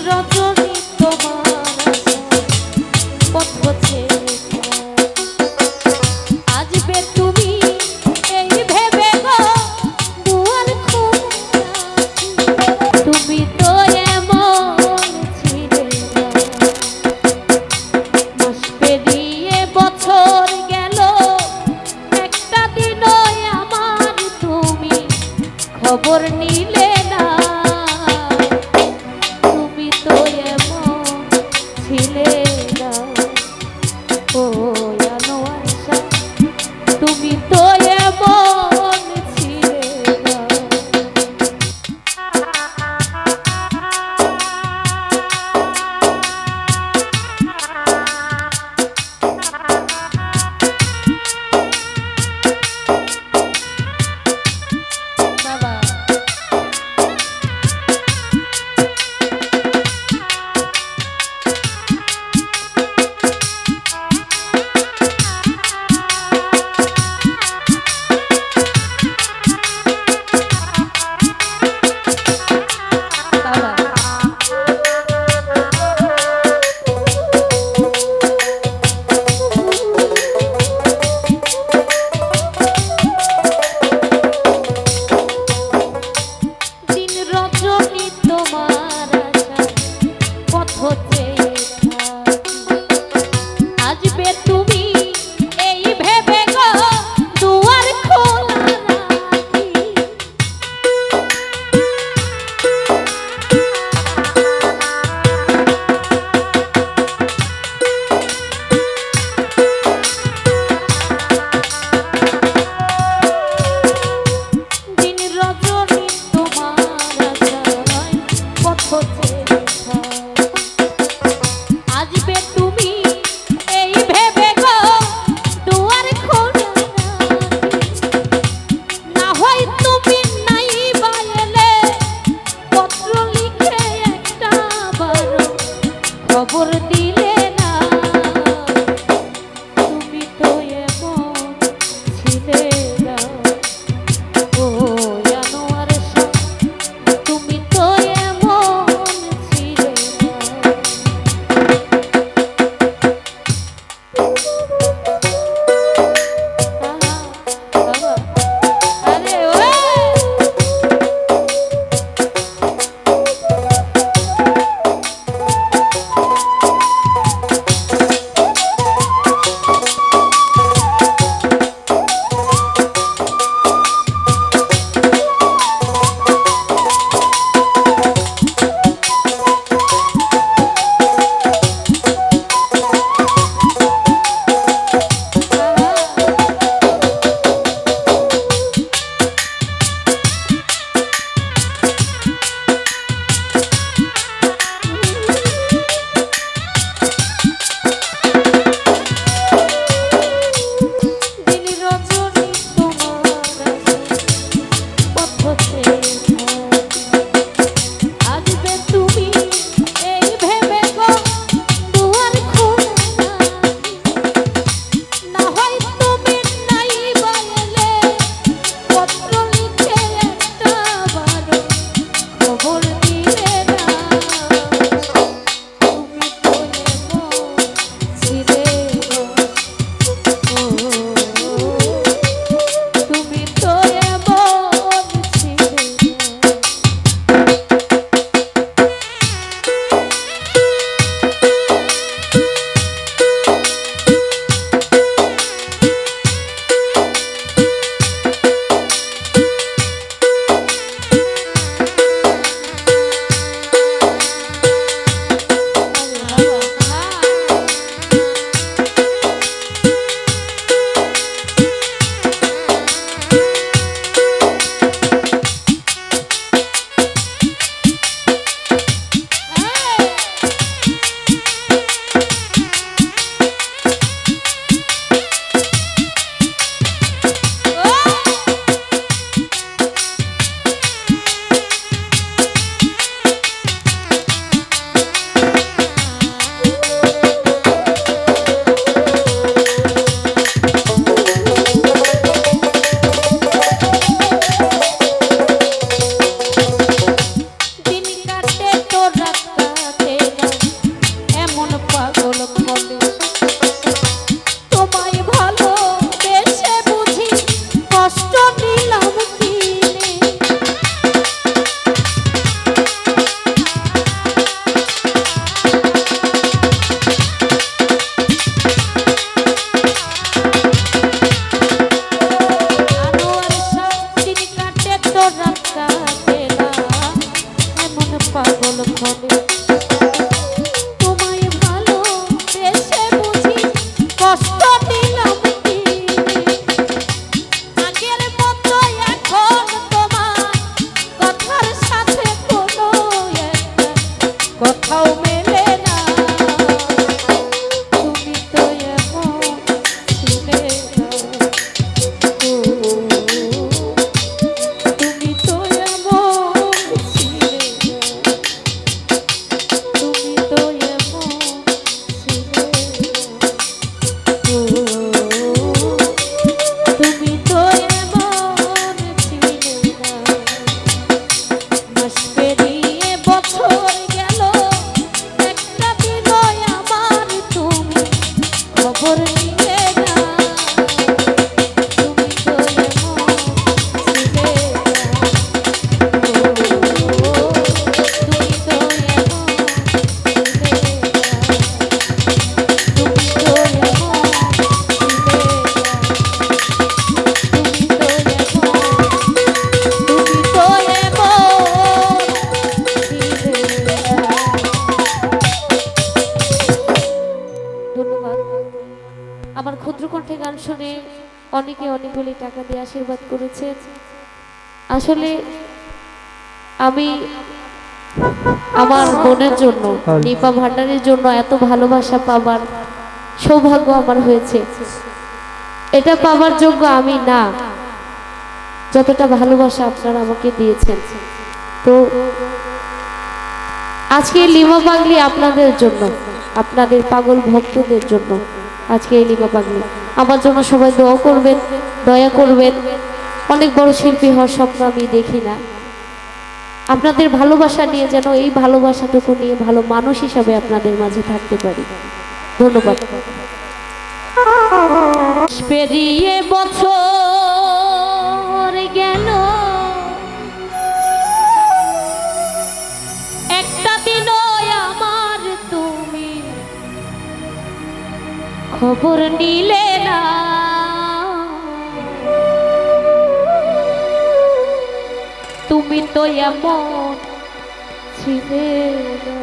রজনী তোমার পথ ছেড়ে আসবে তুমি এই ভেবে গো দুয়ার খোলা তুমি তো এমন ছিলে মাস পেরিয়ে বছর গেল একটা দিনও আমার তুমি খবর নিলে না তুমি তো এমন ছিলে না ও জানোয়ার শাহ তুমি তো এমন ছিলে না বাবা খবর দিলে না তুমি তো এমন ছিলে না ও জানোয়ার শাহ তুমি তো এমন ছিলে না আরে ওরে মনে তোমায় ভালো বেশে বুঝি কষ্ট দিলাম কি আগের মতো এখন তোমার কথার সাথে কোনো একটা কথাও মেলে না তুমি তো এমন ছিলে না ও তুমি তো এমন ছিলে না তুমি তো এমন ছিলে না ও তুমি তো এমন ছিলে না মাস পেরিয়ে বছর গেল একটা দিনও আমার তুমি খবর নিলে না তুমি তো এমন ছিলে না ও তুমি তো এমন ছিলে না তুমি তো এমন ধন্যবাদ। আমার ক্ষুদ্র কণ্ঠে গান শুনে অনেকে অনেকগুলি টাকা দিয়ে আশীর্বাদ করেছেন। আসলে আমি আমার বোনের জন্য নিপা ভান্ডারের জন্য এত ভালোবাসা পাবার সৌভাগ্য আমার হয়েছে। এটা পাবার যোগ্য আমি না, যতটা ভালোবাসা আপনারা আমাকে দিয়েছেন। তো আজকে লিমা পাগলি আপনাদের জন্য, আপনাদের পাগল ভক্তদের জন্য আজকে এই লিমা পাগলি। আমার জন্য সবাই দোয়া করবেন, দয়া করবেন। অনেক বড় শিল্পী হওয়ার স্বপ্ন আমি দেখি না, আপনাদের ভালোবাসা নিয়ে যেন এই ভালোবাসাটুকু নিয়ে ভালো মানুষ হিসাবে আপনাদের মাঝে থাকতে পারি। ধন্যবাদ। পেরিয়ে বছর গেল একটা দিনও আমার তুমি খবর নিলে না তুমি তো এমন ছিলে না।